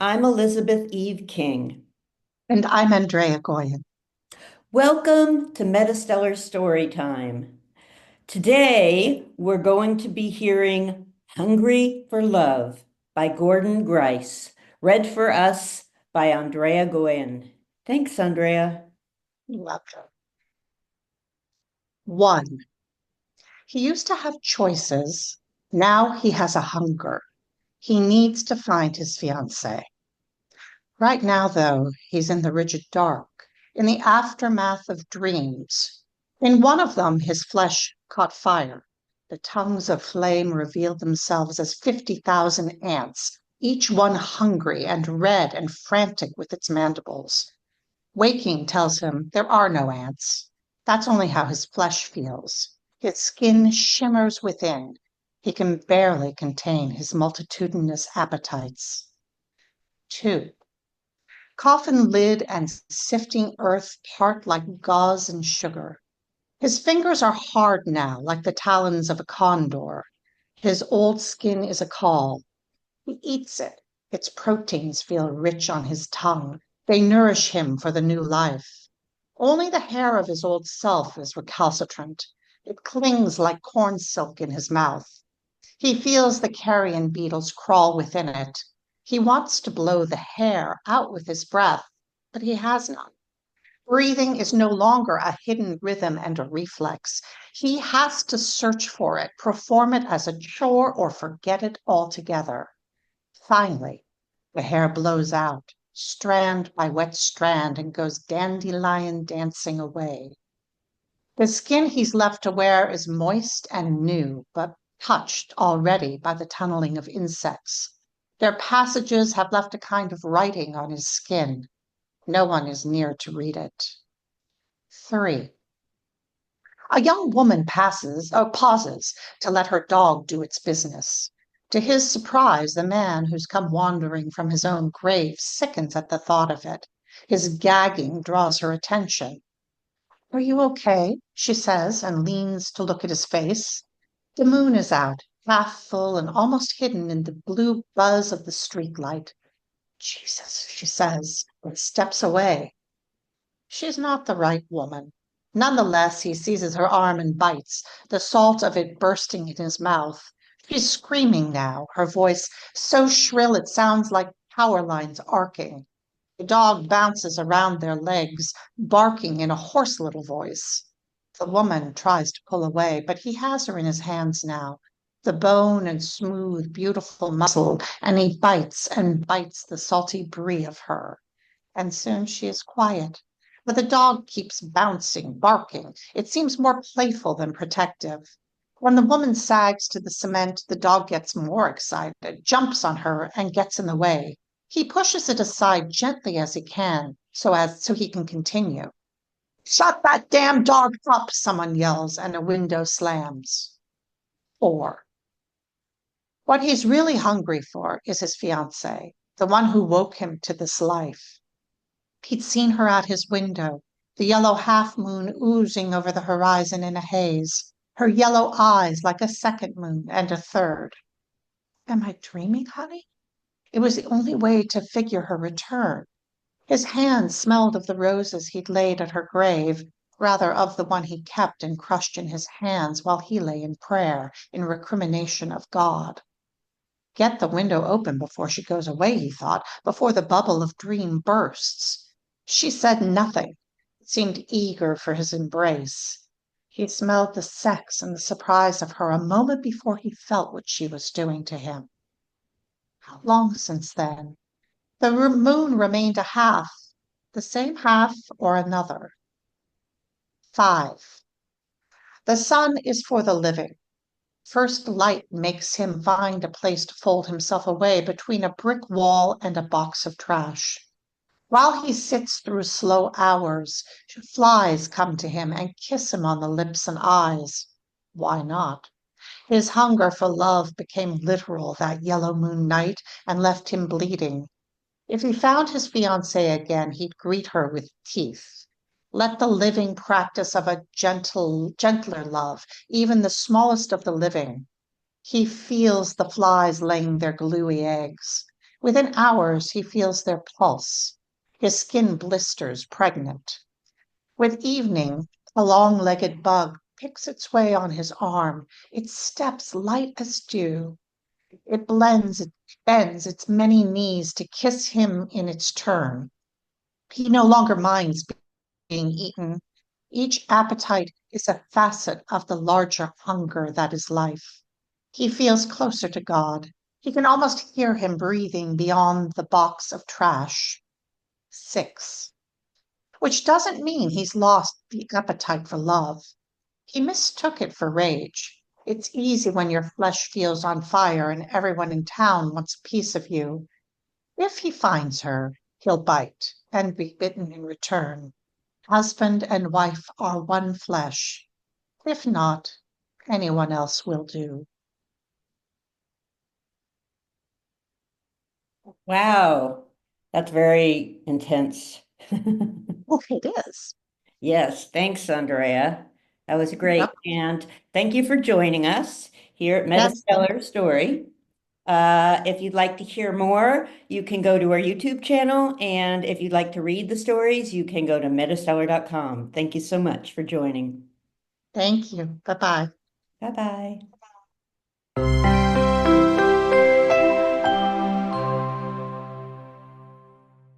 I'm Elizabeth Eve King. And I'm Andrea Goyan. Welcome to MetaStellar Storytime. Today, we're going to be hearing Hungry for Love by Gordon Grice, read for us by Andrea Goyan. Thanks, Andrea. Welcome. One, he used to have choices. Now he has a hunger. He needs to find his fiancée. Right now, though, he's in the rigid dark, in the aftermath of dreams. In one of them, his flesh caught fire. The tongues of flame revealed themselves as 50,000 ants, each one hungry and red and frantic with its mandibles. Waking tells him there are no ants. That's only how his flesh feels. His skin shimmers within. He can barely contain his multitudinous appetites. Two, coffin lid and sifting earth part like gauze and sugar. His fingers are hard now, like the talons of a condor. His old skin is a caul. He eats it. Its proteins feel rich on his tongue. They nourish him for the new life. Only the hair of his old self is recalcitrant. It clings like corn silk in his mouth. He feels the carrion beetles crawl within it. He wants to blow the hair out with his breath, but he has none. Breathing is no longer a hidden rhythm and a reflex. He has to search for it, perform it as a chore, or forget it altogether. Finally, the hair blows out, strand by wet strand, and goes dandelion dancing away. The skin he's left to wear is moist and new, but touched already by the tunneling of insects. Their passages have left a kind of writing on his skin. No one is near to read it. Three, a young woman pauses to let her dog do its business. To his surprise, the man who's come wandering from his own grave sickens at the thought of it. His gagging draws her attention. Are you okay? She says and leans to look at his face. The moon is out, half full and almost hidden in the blue buzz of the streetlight. Jesus, she says, and steps away. She's not the right woman. Nonetheless, he seizes her arm and bites, the salt of it bursting in his mouth. She's screaming now, her voice so shrill it sounds like power lines arcing. The dog bounces around their legs, barking in a hoarse little voice. The woman tries to pull away, but he has her in his hands now, the bone and smooth, beautiful muscle, and he bites and bites the salty brie of her. And soon she is quiet. But the dog keeps bouncing, barking. It seems more playful than protective. When the woman sags to the cement, the dog gets more excited, jumps on her, and gets in the way. He pushes it aside gently as he can, so he can continue. Shut that damn dog up, someone yells, and a window slams. Four. What he's really hungry for is his fiancée, the one who woke him to this life. He'd seen her at his window, the yellow half moon oozing over the horizon in a haze, her yellow eyes like a second moon and a third. Am I dreaming, honey? It was the only way to figure her return. His hands smelled of the roses he'd laid at her grave, rather of the one he kept and crushed in his hands while he lay in prayer, in recrimination of God. Get the window open before she goes away, he thought, before the bubble of dream bursts. She said nothing, seemed eager for his embrace. He smelled the sex and the surprise of her a moment before he felt what she was doing to him. How long since then? The moon remained a half, the same half or another. Five. The sun is for the living. First light makes him find a place to fold himself away between a brick wall and a box of trash. While he sits through slow hours, flies come to him and kiss him on the lips and eyes. Why not? His hunger for love became literal that yellow moon night and left him bleeding. If he found his fiancée again, he'd greet her with teeth. Let the living practice of a gentler love, even the smallest of the living. He feels the flies laying their gluey eggs. Within hours, he feels their pulse. His skin blisters pregnant. With evening, a long-legged bug picks its way on his arm, its steps light as dew. It bends its many knees to kiss him in its turn. He no longer minds being eaten. Each appetite is a facet of the larger hunger that is life. He feels closer to God. He can almost hear him breathing beyond the box of trash. 6. Which doesn't mean he's lost the appetite for love. He mistook it for rage. It's easy when your flesh feels on fire and everyone in town wants a piece of you. If he finds her, he'll bite and be bitten in return. Husband and wife are one flesh. If not, anyone else will do. Wow, that's very intense. Oh, it is. Yes, thanks, Andrea. That was great. Yep. And thank you for joining us here at Yes, thank MetaStellar Story. If you'd like to hear more, you can go to our YouTube channel. And if you'd like to read the stories, you can go to metastellar.com. Thank you so much for joining. thank you. Bye bye. Bye bye.